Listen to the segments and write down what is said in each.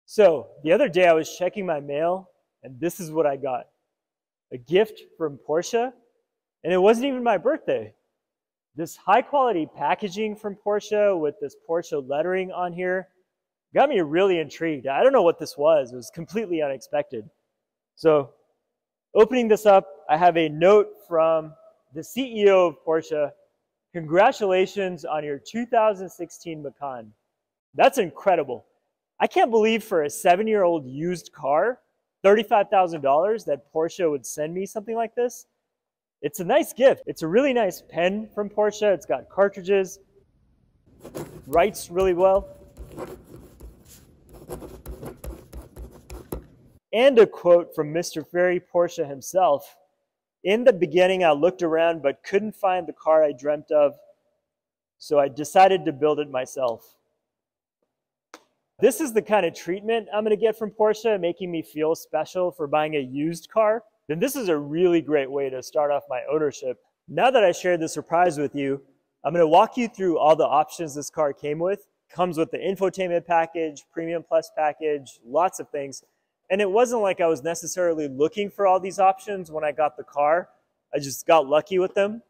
So the other day I was checking my mail and this is what I got. A gift from Porsche, and it wasn't even my birthday. This high quality packaging from Porsche with this Porsche lettering on here got me really intrigued. I don't know what this was. It was completely unexpected. So opening this up, I have a note from the CEO of Porsche. Congratulations on your 2016 Macan. That's incredible. I can't believe for a 7-year-old used car, $35,000, that Porsche would send me something like this. It's a nice gift. It's a really nice pen from Porsche. It's got cartridges, writes really well. And a quote from Mr. Ferry Porsche himself. In the beginning, I looked around but couldn't find the car I dreamt of, so I decided to build it myself. This is the kind of treatment I'm going to get from Porsche, making me feel special for buying a used car. Then this is a really great way to start off my ownership. Now that I shared the surprise with you, I'm going to walk you through all the options this car came with. Comes with the infotainment package, premium plus package, lots of things. And it wasn't like I was necessarily looking for all these options when I got the car. I just got lucky with them.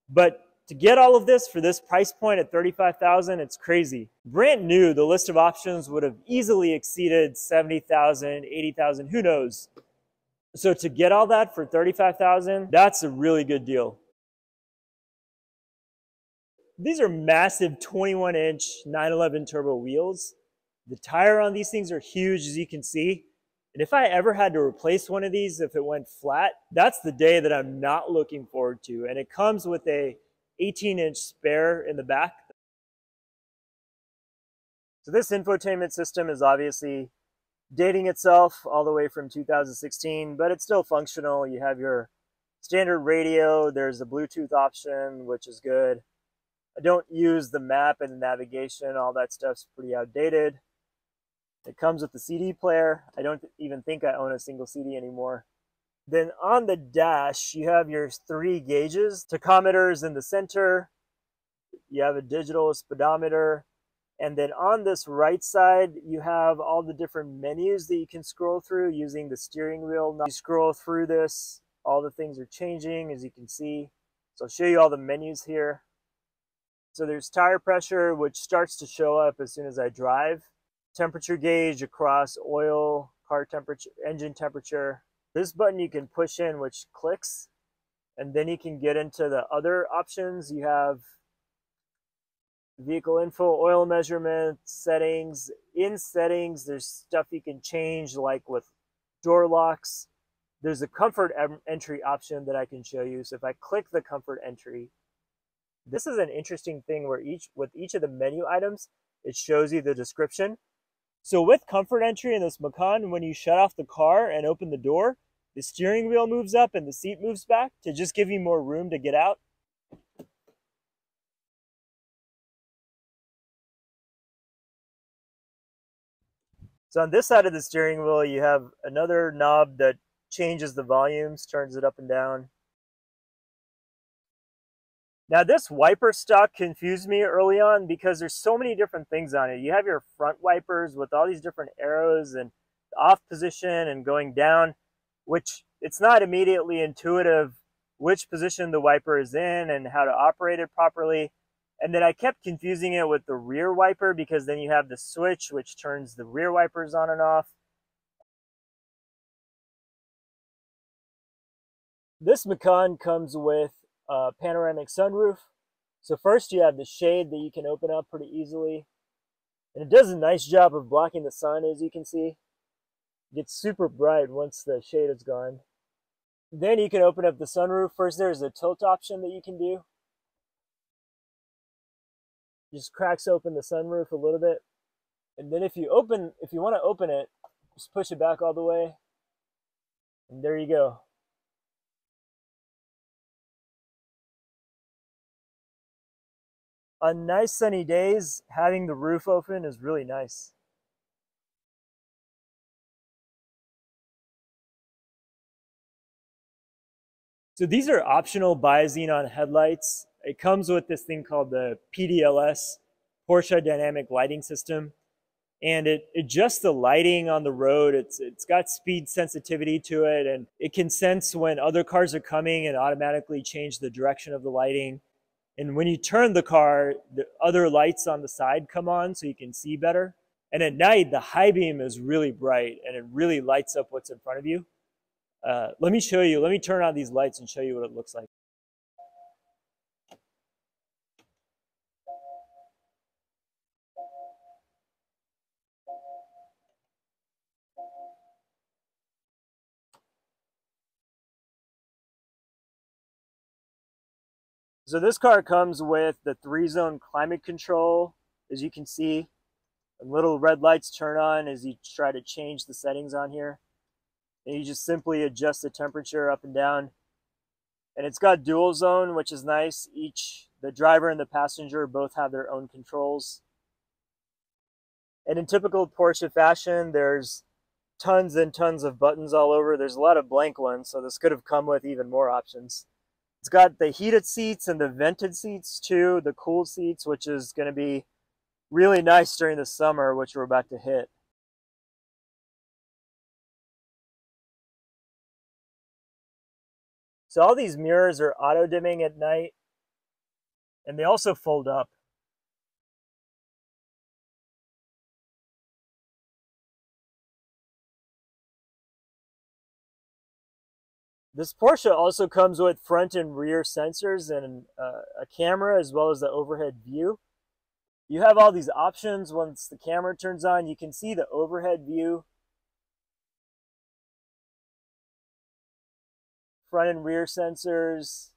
But to get all of this for this price point at $35,000, it's crazy. Brand new, the list of options would have easily exceeded $70,000, $80,000, who knows? So to get all that for $35,000, that's a really good deal. These are massive 21-inch 911 turbo wheels. The tire on these things are huge, as you can see. And if I ever had to replace one of these, if it went flat, that's the day that I'm not looking forward to. And it comes with a 18-inch spare in the back. So this infotainment system is obviously dating itself all the way from 2016, but it's still functional. You have your standard radio. There's a Bluetooth option, which is good. I don't use the map and the navigation. All that stuff's pretty outdated. It comes with the CD player. I don't even think I own a single CD anymore. Then on the dash, you have your 3 gauges, tachometers in the center. You have a digital speedometer. And then on this right side, you have all the different menus that you can scroll through using the steering wheel. Now you scroll through this, all the things are changing, as you can see. So I'll show you all the menus here. So there's tire pressure, which starts to show up as soon as I drive. Temperature gauge across oil, car temperature, engine temperature. This button you can push in, which clicks, and then you can get into the other options. You have vehicle info, oil measurement, settings. In settings, there's stuff you can change, like with door locks. There's a comfort entry option that I can show you. So if I click the comfort entry, this is an interesting thing where with each of the menu items, it shows you the description. So with comfort entry in this Macan, when you shut off the car and open the door, the steering wheel moves up and the seat moves back to just give you more room to get out. So on this side of the steering wheel, you have another knob that changes the volumes, turns it up and down. Now this wiper stock confused me early on because there's so many different things on it. You have your front wipers with all these different arrows and off position and going down, which it's not immediately intuitive which position the wiper is in and how to operate it properly. And then I kept confusing it with the rear wiper because then you have the switch which turns the rear wipers on and off. This Macan comes with a panoramic sunroof. So first you have the shade that you can open up pretty easily. And it does a nice job of blocking the sun, as you can see. It gets super bright once the shade is gone. Then you can open up the sunroof. First there's a tilt option that you can do. Just cracks open the sunroof a little bit. And then if you want to open it, just push it back all the way. And there you go. On nice sunny days, having the roof open is really nice. So these are optional bi-xenon headlights. It comes with this thing called the PDLS, Porsche Dynamic Lighting System. and it adjusts the lighting on the road. It's got speed sensitivity to it, and it can sense when other cars are coming and automatically change the direction of the lighting. And when you turn the car, the other lights on the side come on so you can see better. And at night, the high beam is really bright and it really lights up what's in front of you. Let me show you. Let me turn on these lights and show you what it looks like. So this car comes with the 3-zone climate control, as you can see. And little red lights turn on as you try to change the settings on here. And you just simply adjust the temperature up and down. And it's got dual zone, which is nice. The driver and the passenger both have their own controls. And in typical Porsche fashion, there's tons and tons of buttons all over. There's a lot of blank ones, so this could have come with even more options. It's got the heated seats and the vented seats too, the cool seats, which is going to be really nice during the summer, which we're about to hit. So all these mirrors are auto dimming at night, and they also fold up. This Porsche also comes with front and rear sensors and a camera, as well as the overhead view. You have all these options. Once the camera turns on, you can see the overhead view, front and rear sensors,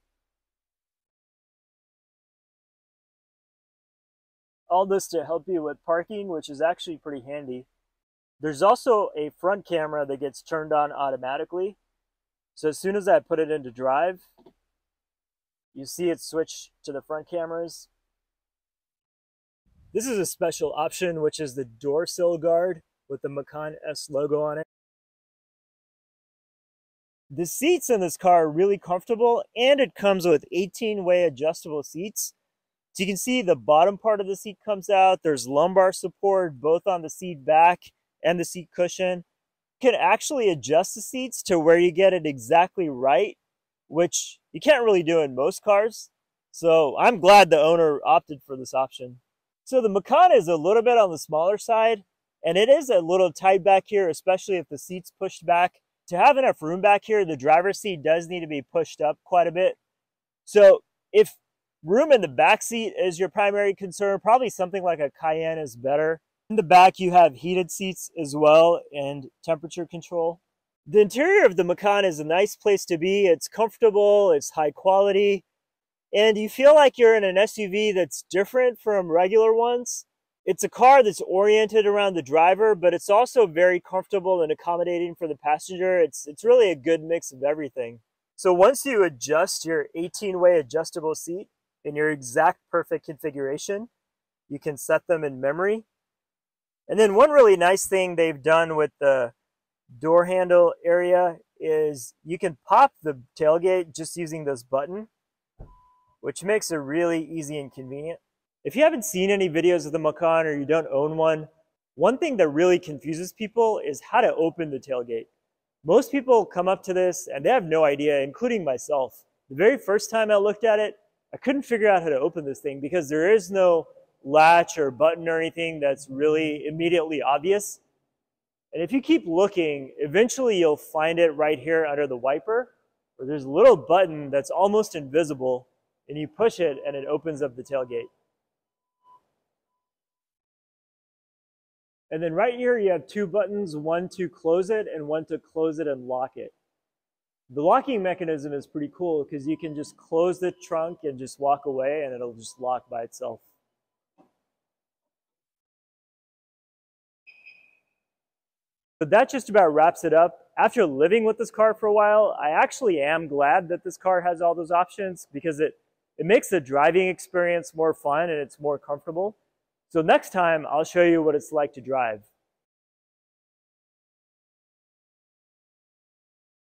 all this to help you with parking, which is actually pretty handy. There's also a front camera that gets turned on automatically. So as soon as I put it into drive, you see it switch to the front cameras. This is a special option, which is the door sill guard with the Macan S logo on it. The seats in this car are really comfortable, and it comes with 18-way adjustable seats. So you can see the bottom part of the seat comes out. There's lumbar support both on the seat back and the seat cushion. You can actually adjust the seats to where you get it exactly right, which you can't really do in most cars. So I'm glad the owner opted for this option. So the Macan is a little bit on the smaller side, and it is a little tight back here, especially if the seat's pushed back. To have enough room back here, the driver's seat does need to be pushed up quite a bit. So if room in the back seat is your primary concern, probably something like a Cayenne is better. In the back, you have heated seats as well and temperature control. The interior of the Macan is a nice place to be. It's comfortable, it's high quality, and you feel like you're in an SUV that's different from regular ones. It's a car that's oriented around the driver, but it's also very comfortable and accommodating for the passenger. It's really a good mix of everything. So once you adjust your 18-way adjustable seat in your exact perfect configuration, you can set them in memory. And then one really nice thing they've done with the door handle area is you can pop the tailgate just using this button, which makes it really easy and convenient. If you haven't seen any videos of the Macan or you don't own one thing that really confuses people is how to open the tailgate. Most people come up to this and they have no idea, including myself. The very first time I looked at it, I couldn't figure out how to open this thing because there is no latch or button or anything that's really immediately obvious. And if you keep looking, eventually you'll find it right here under the wiper, where there's a little button that's almost invisible, and you push it and it opens up the tailgate. And then right here you have two buttons, one to close it and one to close it and lock it. The locking mechanism is pretty cool because you can just close the trunk and just walk away and it'll just lock by itself. But that just about wraps it up. After living with this car for a while, I actually am glad that this car has all those options because it makes the driving experience more fun and it's more comfortable. So next time, I'll show you what it's like to drive.